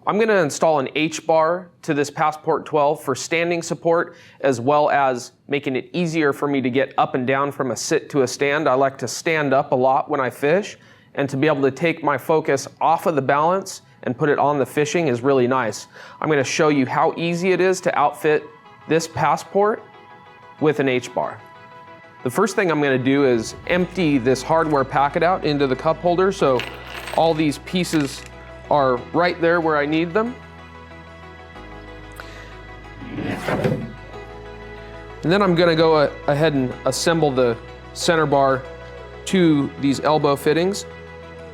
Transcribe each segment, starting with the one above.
I'm going to install an H-Bar to this Passport 12 for standing support, as well as making it easier for me to get up and down from a sit to a stand. I like to stand up a lot when I fish, and to be able to take my focus off of the balance and put it on the fishing is really nice. I'm going to show you how easy it is to outfit this Passport with an H-Bar. The first thing I'm going to do is empty this hardware packet out into the cup holder, so all these pieces are right there where I need them. And then I'm going to go ahead and assemble the center bar to these elbow fittings,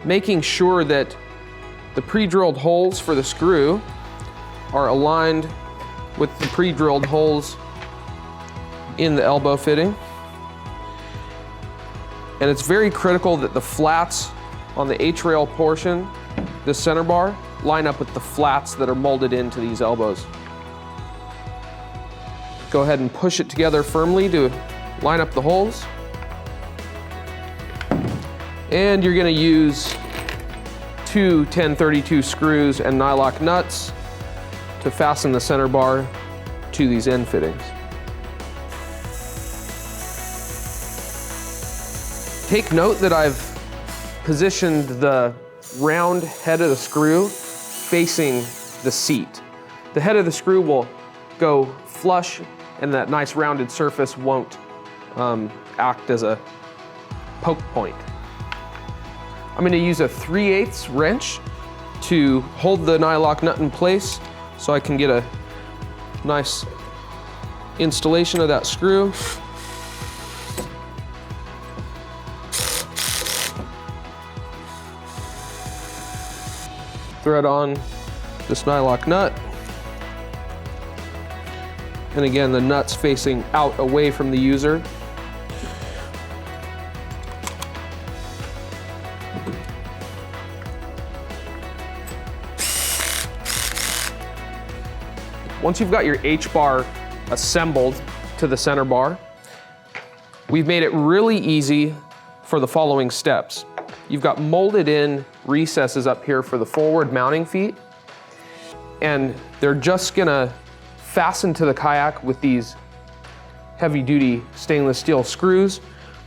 making sure that the pre-drilled holes for the screw are aligned with the pre-drilled holes in the elbow fitting. And it's very critical that the flats on the H-rail portion, the center bar, line up with the flats that are molded into these elbows. Go ahead and push it together firmly to line up the holes. And you're going to use 2 1032 screws and nylock nuts to fasten the center bar to these end fittings. Take note that I've positioned the round head of the screw facing the seat. The head of the screw will go flush, and that nice rounded surface won't act as a poke point. I'm going to use a 3/8 wrench to hold the nylock nut in place so I can get a nice installation of that screw. Thread on this nylock nut. And again, the nut's facing out away from the user. Once you've got your H-Bar assembled to the center bar, we've made it really easy for the following steps. You've got molded in recesses up here for the forward mounting feet, and they're just gonna fasten to the kayak with these heavy-duty stainless steel screws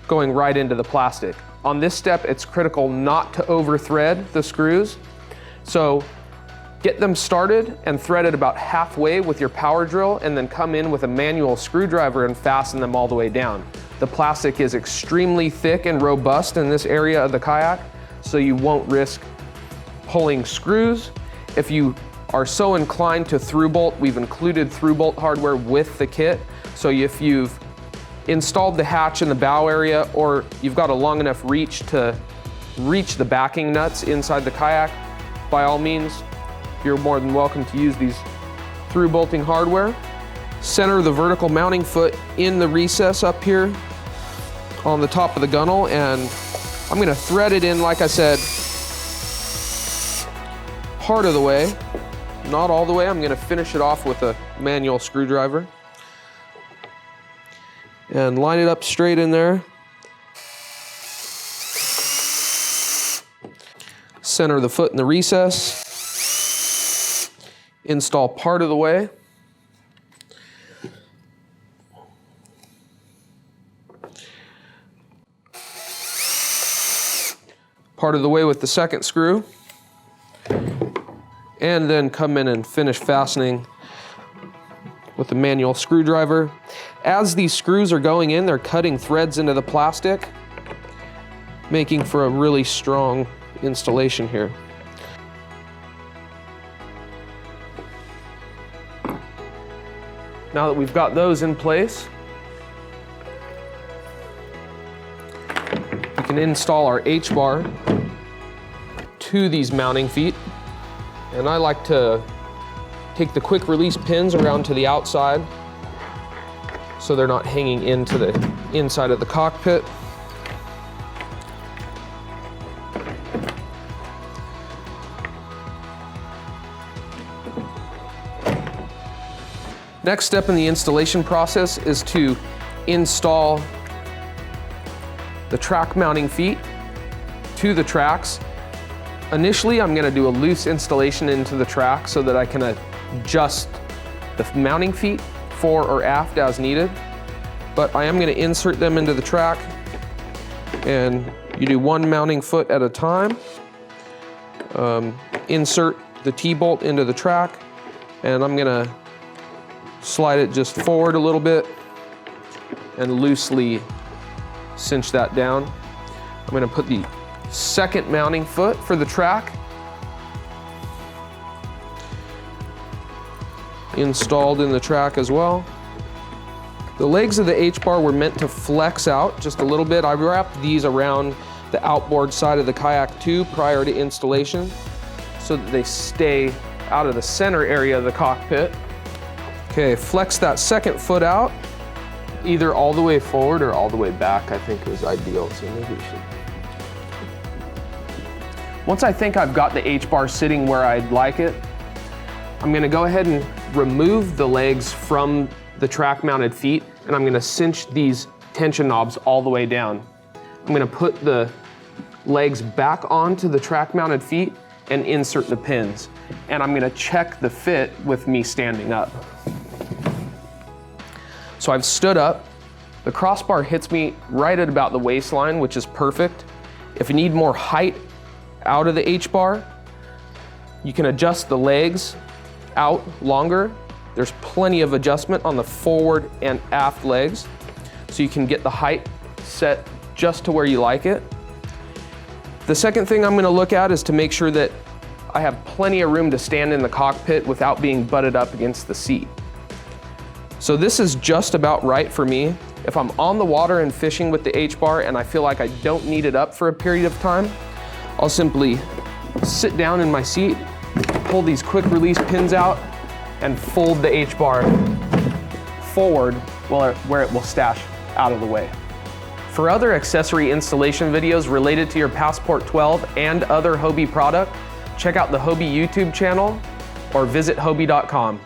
going right into the plastic. On this step, it's critical not to over-thread the screws, so get them started and threaded about halfway with your power drill, and then come in with a manual screwdriver and fasten them all the way down. The plastic is extremely thick and robust in this area of the kayak, so you won't risk pulling screws. If you are so inclined to through bolt, we've included through bolt hardware with the kit. So if you've installed the hatch in the bow area, or you've got a long enough reach to reach the backing nuts inside the kayak, by all means, you're more than welcome to use these through bolting hardware. Center the vertical mounting foot in the recess up here on the top of the gunnel, and I'm going to thread it in, like I said, part of the way, not all the way. I'm going to finish it off with a manual screwdriver and line it up straight in there. Center the foot in the recess. Install part of the way. Part of the way with the second screw, and then come in and finish fastening with the manual screwdriver. As these screws are going in, they're cutting threads into the plastic, making for a really strong installation here. Now that we've got those in place, we can install our H-Bar to these mounting feet. And I like to take the quick release pins around to the outside so they're not hanging into the inside of the cockpit. Next step in the installation process is to install the track mounting feet to the tracks. Initially, I'm gonna do a loose installation into the track so that I can adjust the mounting feet fore or aft as needed. But I am gonna insert them into the track, and you do one mounting foot at a time. Insert the T-bolt into the track, and I'm gonna slide it just forward a little bit and loosely cinch that down. I'm gonna put the second mounting foot for the track installed in the track as well. The legs of the H-bar were meant to flex out just a little bit. I wrapped these around the outboard side of the kayak too prior to installation so that they stay out of the center area of the cockpit. Okay, flex that second foot out, either all the way forward or all the way back, I think is ideal. So maybe we should. Once I think I've got the H-bar sitting where I'd like it, I'm gonna go ahead and remove the legs from the track mounted feet, and I'm gonna cinch these tension knobs all the way down. I'm gonna put the legs back onto the track mounted feet and insert the pins. And I'm gonna check the fit with me standing up. So I've stood up. The crossbar hits me right at about the waistline, which is perfect. If you need more height out of the H-bar, you can adjust the legs out longer. There's plenty of adjustment on the forward and aft legs, so you can get the height set just to where you like it. The second thing I'm gonna look at is to make sure that I have plenty of room to stand in the cockpit without being butted up against the seat. So this is just about right for me. If I'm on the water and fishing with the H-bar and I feel like I don't need it up for a period of time, I'll simply sit down in my seat, pull these quick release pins out, and fold the H-bar forward where it will stash out of the way. For other accessory installation videos related to your Passport 12 and other Hobie product, check out the Hobie YouTube channel or visit Hobie.com.